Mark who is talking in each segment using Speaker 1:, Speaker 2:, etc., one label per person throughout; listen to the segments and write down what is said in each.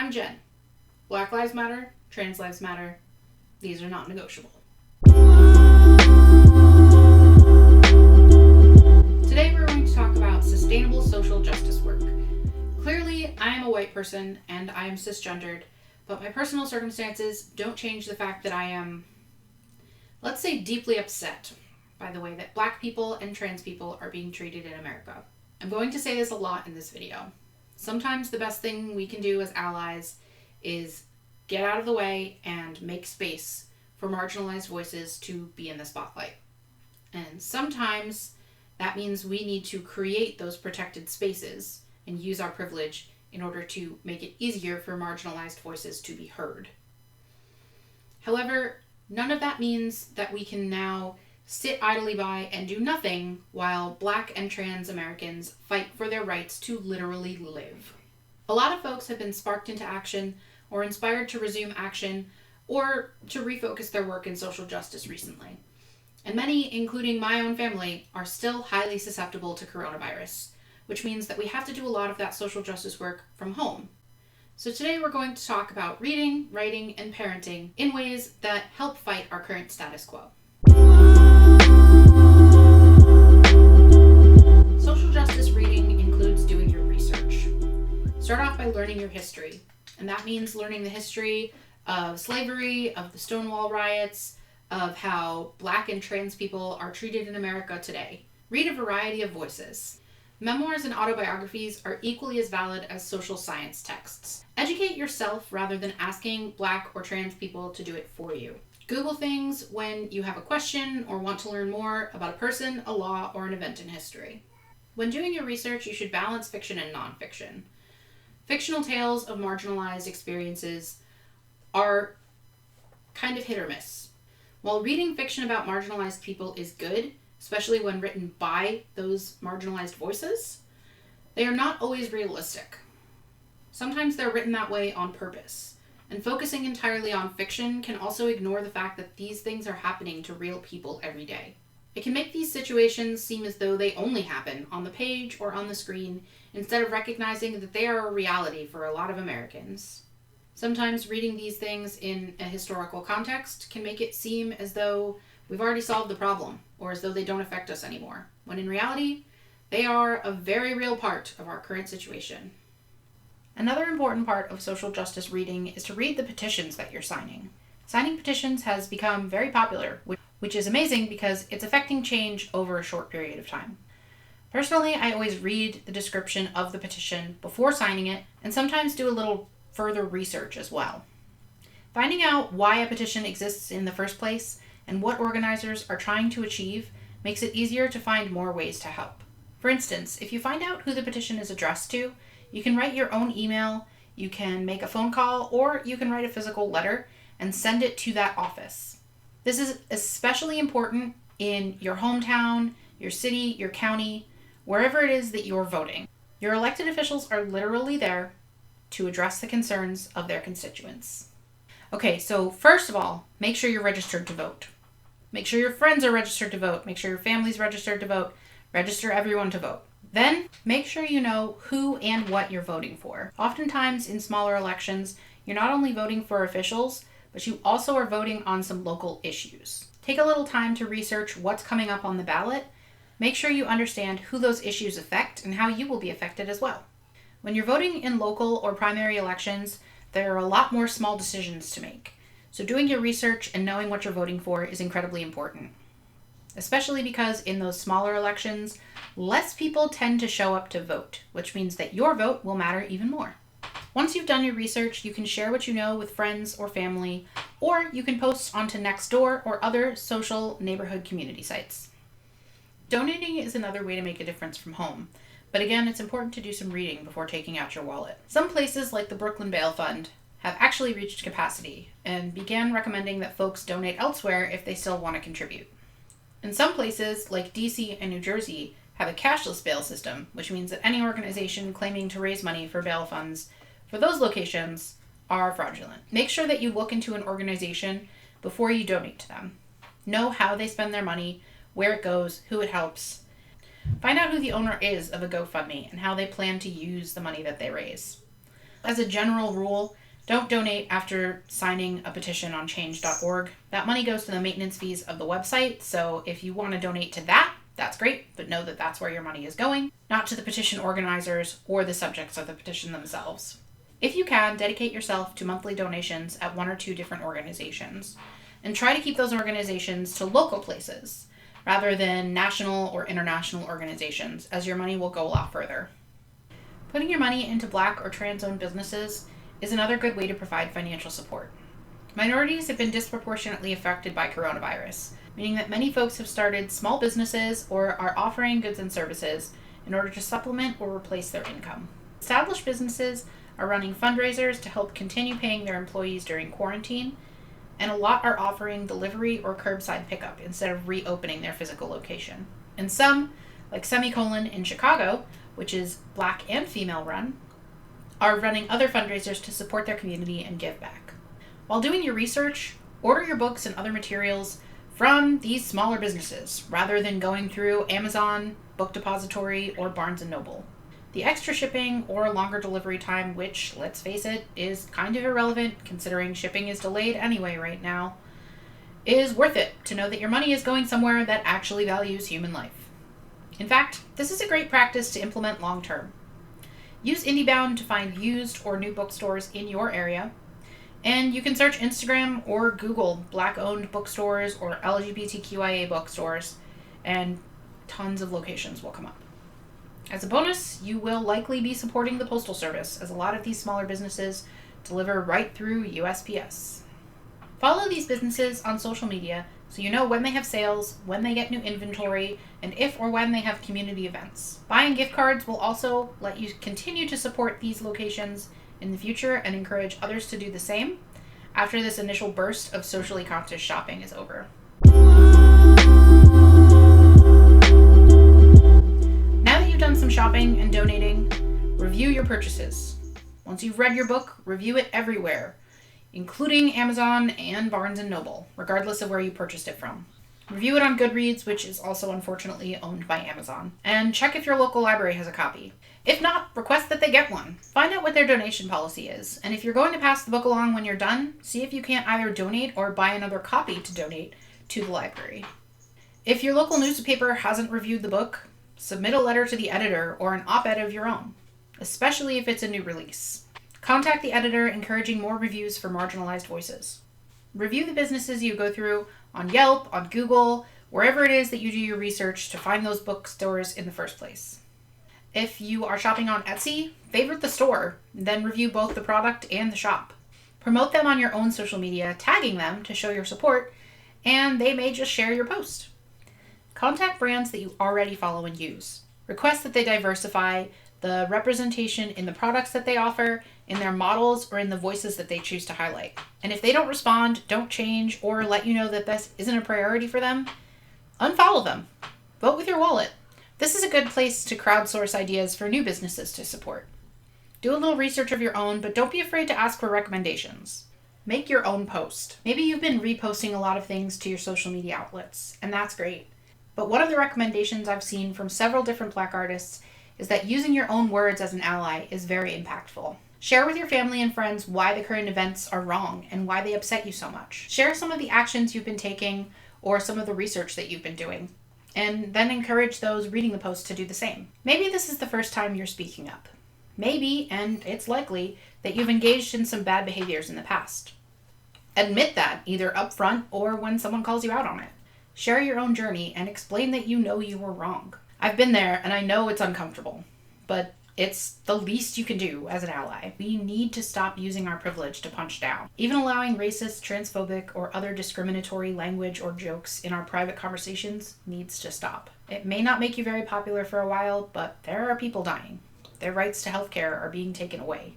Speaker 1: I'm Jen. Black Lives Matter, Trans Lives Matter. These are not negotiable. Today we're going to talk about sustainable social justice work. Clearly, I am a white person and I am cisgendered, but my personal circumstances don't change the fact that I am, let's say, deeply upset by the way that Black people and trans people are being treated in America. I'm going to say this a lot in this video. Sometimes the best thing we can do as allies is get out of the way and make space for marginalized voices to be in the spotlight. And sometimes that means we need to create those protected spaces and use our privilege in order to make it easier for marginalized voices to be heard. However, none of that means that we can now sit idly by and do nothing while Black and trans Americans fight for their rights to literally live. A lot of folks have been sparked into action or inspired to resume action or to refocus their work in social justice recently. And many, including my own family, are still highly susceptible to coronavirus, which means that we have to do a lot of that social justice work from home. So today we're going to talk about reading, writing, and parenting in ways that help fight our current status quo. Social justice reading includes doing your research. Start off by learning your history, and that means learning the history of slavery, of the Stonewall riots, of how Black and trans people are treated in America today. Read a variety of voices. Memoirs and autobiographies are equally as valid as social science texts. Educate yourself rather than asking Black or trans people to do it for you. Google things when you have a question or want to learn more about a person, a law, or an event in history. When doing your research, you should balance fiction and nonfiction. Fictional tales of marginalized experiences are kind of hit or miss. While reading fiction about marginalized people is good, especially when written by those marginalized voices, they are not always realistic. Sometimes they're written that way on purpose, and focusing entirely on fiction can also ignore the fact that these things are happening to real people every day. It can make these situations seem as though they only happen on the page or on the screen, instead of recognizing that they are a reality for a lot of Americans. Sometimes reading these things in a historical context can make it seem as though we've already solved the problem, or as though they don't affect us anymore, when in reality, they are a very real part of our current situation. Another important part of social justice reading is to read the petitions that you're signing. Signing petitions has become very popular, which is amazing because it's affecting change over a short period of time. Personally, I always read the description of the petition before signing it, and sometimes do a little further research as well. Finding out why a petition exists in the first place and what organizers are trying to achieve makes it easier to find more ways to help. For instance, if you find out who the petition is addressed to, you can write your own email, you can make a phone call, or you can write a physical letter and send it to that office. This is especially important in your hometown, your city, your county, wherever it is that you're voting. Your elected officials are literally there to address the concerns of their constituents. Okay, so first of all, make sure you're registered to vote. Make sure your friends are registered to vote. Make sure your family's registered to vote. Register everyone to vote. Then, make sure you know who and what you're voting for. Oftentimes, in smaller elections, you're not only voting for officials, but you also are voting on some local issues. Take a little time to research what's coming up on the ballot. Make sure you understand who those issues affect and how you will be affected as well. When you're voting in local or primary elections, there are a lot more small decisions to make. So doing your research and knowing what you're voting for is incredibly important. Especially because in those smaller elections, less people tend to show up to vote, which means that your vote will matter even more. Once you've done your research, you can share what you know with friends or family, or you can post onto Nextdoor or other social neighborhood community sites. Donating is another way to make a difference from home. But again, it's important to do some reading before taking out your wallet. Some places, like the Brooklyn Bail Fund, have actually reached capacity and began recommending that folks donate elsewhere if they still want to contribute. And some places, like DC and New Jersey, have a cashless bail system, which means that any organization claiming to raise money for bail funds for those locations are fraudulent. Make sure that you look into an organization before you donate to them. Know how they spend their money, where it goes, who it helps. Find out who the owner is of a GoFundMe and how they plan to use the money that they raise. As a general rule, don't donate after signing a petition on change.org. That money goes to the maintenance fees of the website, so if you want to donate to that, that's great, but know that that's where your money is going, not to the petition organizers or the subjects of the petition themselves. If you can, dedicate yourself to monthly donations at one or two different organizations, and try to keep those organizations to local places rather than national or international organizations, as your money will go a lot further. Putting your money into Black or trans-owned businesses is another good way to provide financial support. Minorities have been disproportionately affected by coronavirus, meaning that many folks have started small businesses or are offering goods and services in order to supplement or replace their income. Established businesses are running fundraisers to help continue paying their employees during quarantine, and a lot are offering delivery or curbside pickup instead of reopening their physical location. And some, like Semicolon in Chicago, which is Black and female run, are running other fundraisers to support their community and give back. While doing your research, order your books and other materials from these smaller businesses rather than going through Amazon, Book Depository, or Barnes & Noble. The extra shipping or longer delivery time, which, let's face it, is kind of irrelevant considering shipping is delayed anyway right now, is worth it to know that your money is going somewhere that actually values human life. In fact, this is a great practice to implement long term. Use IndieBound to find used or new bookstores in your area, and you can search Instagram or Google Black-owned bookstores or LGBTQIA bookstores, and tons of locations will come up. As a bonus, you will likely be supporting the Postal Service, as a lot of these smaller businesses deliver right through USPS. Follow these businesses on social media so you know when they have sales, when they get new inventory, and if or when they have community events. Buying gift cards will also let you continue to support these locations in the future and encourage others to do the same after this initial burst of socially conscious shopping is over. Now that you've done some shopping and donating, review your purchases. Once you've read your book, review it everywhere, including Amazon and Barnes & Noble, regardless of where you purchased it from. Review it on Goodreads, which is also unfortunately owned by Amazon. And check if your local library has a copy. If not, request that they get one. Find out what their donation policy is, and if you're going to pass the book along when you're done, see if you can't either donate or buy another copy to donate to the library. If your local newspaper hasn't reviewed the book, submit a letter to the editor or an op-ed of your own, especially if it's a new release. Contact the editor, encouraging more reviews for marginalized voices. Review the businesses you go through on Yelp, on Google, wherever it is that you do your research to find those bookstores in the first place. If you are shopping on Etsy, favorite the store, then review both the product and the shop. Promote them on your own social media, tagging them to show your support, and they may just share your post. Contact brands that you already follow and use. Request that they diversify the representation in the products that they offer, in their models, or in the voices that they choose to highlight. And if they don't respond, don't change, or let you know that this isn't a priority for them, unfollow them. Vote with your wallet. This is a good place to crowdsource ideas for new businesses to support. Do a little research of your own, but don't be afraid to ask for recommendations. Make your own post. Maybe you've been reposting a lot of things to your social media outlets, and that's great. But one of the recommendations I've seen from several different Black artists is that using your own words as an ally is very impactful. Share with your family and friends why the current events are wrong and why they upset you so much. Share some of the actions you've been taking or some of the research that you've been doing, and then encourage those reading the post to do the same. Maybe this is the first time you're speaking up. Maybe, and it's likely, that you've engaged in some bad behaviors in the past. Admit that, either up front or when someone calls you out on it. Share your own journey and explain that you know you were wrong. I've been there, and I know it's uncomfortable, but it's the least you can do as an ally. We need to stop using our privilege to punch down. Even allowing racist, transphobic, or other discriminatory language or jokes in our private conversations needs to stop. It may not make you very popular for a while, but there are people dying. Their rights to healthcare are being taken away.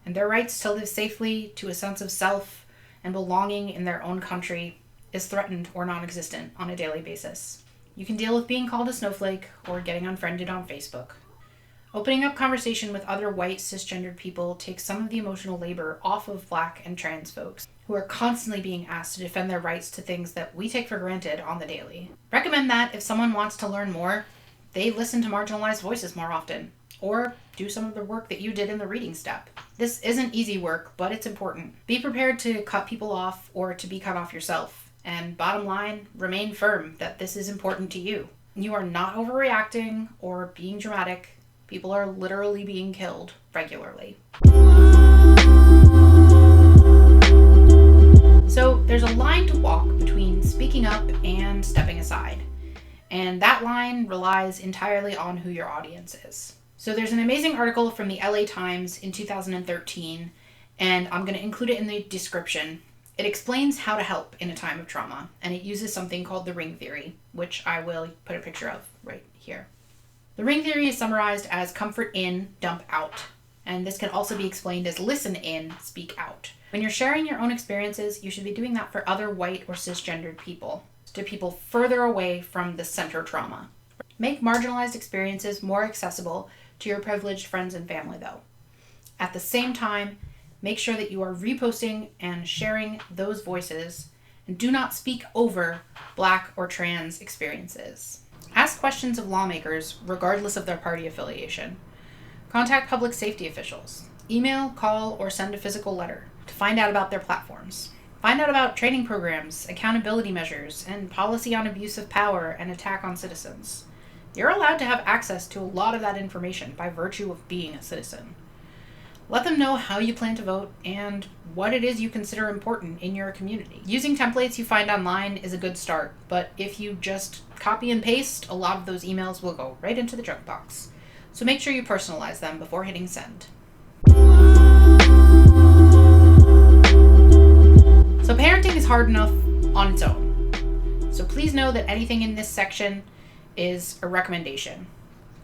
Speaker 1: And their rights to live safely, to a sense of self and belonging in their own country is threatened or non-existent on a daily basis. You can deal with being called a snowflake or getting unfriended on Facebook. Opening up conversation with other white cisgendered people takes some of the emotional labor off of Black and trans folks who are constantly being asked to defend their rights to things that we take for granted on the daily. Recommend that if someone wants to learn more, they listen to marginalized voices more often. or do some of the work that you did in the reading step. This isn't easy work, but it's important. Be prepared to cut people off or to be cut off yourself. And bottom line, remain firm that this is important to you. You are not overreacting or being dramatic. People are literally being killed regularly. So there's a line to walk between speaking up and stepping aside. And that line relies entirely on who your audience is. So there's an amazing article from the LA Times in 2013, and I'm going to include it in the description. It explains how to help in a time of trauma, and it uses something called the ring theory, which I will put a picture of right here. The ring theory is summarized as comfort in, dump out. And this can also be explained as listen in, speak out. When you're sharing your own experiences, you should be doing that for other white or cisgendered people, to people further away from the center trauma. Make marginalized experiences more accessible to your privileged friends and family, though. At the same time, make sure that you are reposting and sharing those voices, and do not speak over Black or trans experiences. Ask questions of lawmakers, regardless of their party affiliation. Contact public safety officials. Email, call, or send a physical letter to find out about their platforms. Find out about training programs, accountability measures, and policy on abuse of power and attack on citizens. You're allowed to have access to a lot of that information by virtue of being a citizen. Let them know how you plan to vote and what it is you consider important in your community. Using templates you find online is a good start, but if you just copy and paste, a lot of those emails will go right into the junk box. So make sure you personalize them before hitting send. So parenting is hard enough on its own. So please know that anything in this section is a recommendation.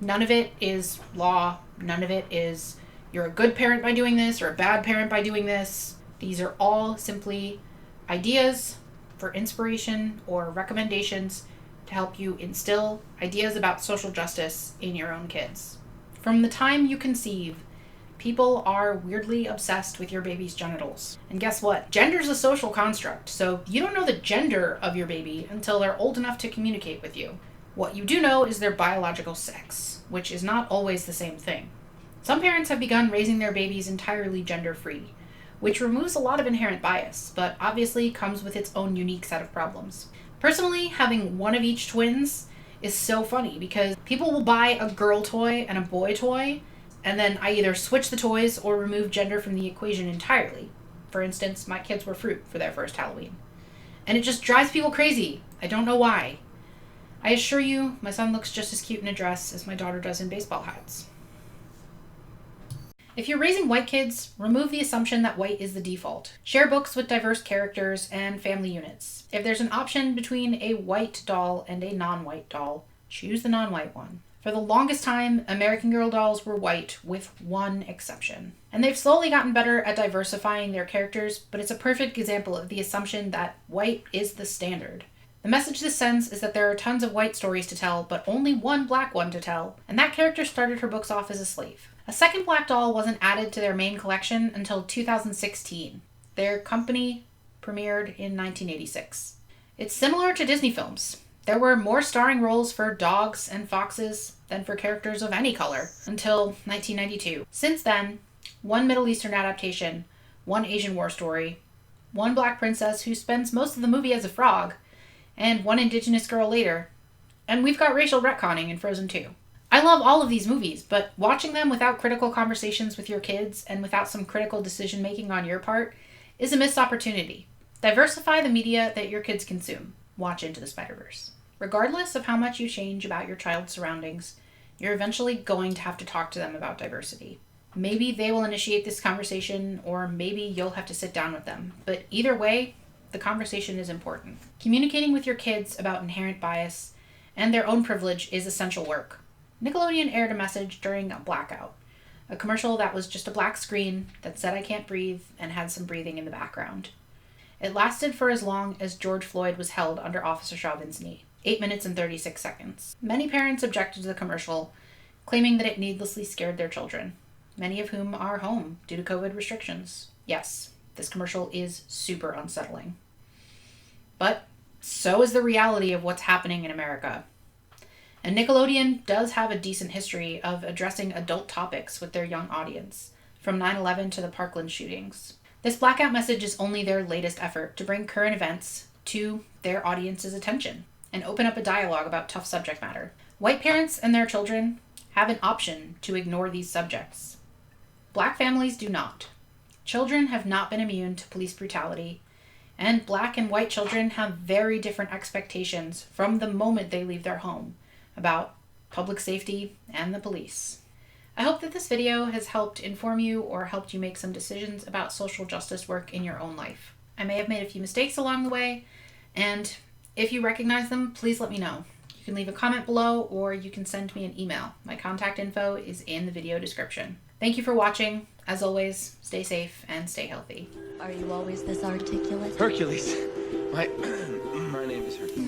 Speaker 1: None of it is law. None of it is you're a good parent by doing this or a bad parent by doing this. These are all simply ideas for inspiration or recommendations to help you instill ideas about social justice in your own kids. From the time you conceive, people are weirdly obsessed with your baby's genitals. And guess what? Gender's a social construct, so you don't know the gender of your baby until they're old enough to communicate with you. What you do know is their biological sex, which is not always the same thing. Some parents have begun raising their babies entirely gender-free, which removes a lot of inherent bias, but obviously comes with its own unique set of problems. Personally, having one of each twins is so funny because people will buy a girl toy and a boy toy, and then I either switch the toys or remove gender from the equation entirely. For instance, my kids were fruit for their first Halloween. And it just drives people crazy. I don't know why. I assure you, my son looks just as cute in a dress as my daughter does in baseball hats. If you're raising white kids, remove the assumption that white is the default. Share books with diverse characters and family units. If there's an option between a white doll and a non-white doll, choose the non-white one. For the longest time, American Girl dolls were white, with one exception. And they've slowly gotten better at diversifying their characters, but it's a perfect example of the assumption that white is the standard. The message this sends is that there are tons of white stories to tell, but only one black one to tell, and that character started her books off as a slave. A second black doll wasn't added to their main collection until 2016. Their company premiered in 1986. It's similar to Disney films. There were more starring roles for dogs and foxes than for characters of any color until 1992. Since then, one Middle Eastern adaptation, one Asian war story, one black princess who spends most of the movie as a frog, and one indigenous girl later. And we've got racial retconning in Frozen 2. I love all of these movies, but watching them without critical conversations with your kids and without some critical decision making on your part is a missed opportunity. Diversify the media that your kids consume. Watch Into the Spider-Verse. Regardless of how much you change about your child's surroundings, you're eventually going to have to talk to them about diversity. Maybe they will initiate this conversation, or maybe you'll have to sit down with them. But either way, the conversation is important. Communicating with your kids about inherent bias and their own privilege is essential work. Nickelodeon aired a message during a blackout, a commercial that was just a black screen that said "I can't breathe" and had some breathing in the background. It lasted for as long as George Floyd was held under Officer Chauvin's knee, 8 minutes and 36 seconds. Many parents objected to the commercial, claiming that it needlessly scared their children, many of whom are home due to COVID restrictions. Yes, this commercial is super unsettling. But so is the reality of what's happening in America. And Nickelodeon does have a decent history of addressing adult topics with their young audience, from 9/11 to the Parkland shootings. This blackout message is only their latest effort to bring current events to their audience's attention and open up a dialogue about tough subject matter. White parents and their children have an option to ignore these subjects. Black families do not. Children have not been immune to police brutality, and black and white children have very different expectations from the moment they leave their home about public safety and the police. I hope that this video has helped inform you or helped you make some decisions about social justice work in your own life. I may have made a few mistakes along the way, and if you recognize them, please let me know. You can leave a comment below or you can send me an email. My contact info is in the video description. Thank you for watching. As always, stay safe and stay healthy.
Speaker 2: Are you always this articulate?
Speaker 3: Hercules. My name is Hercules.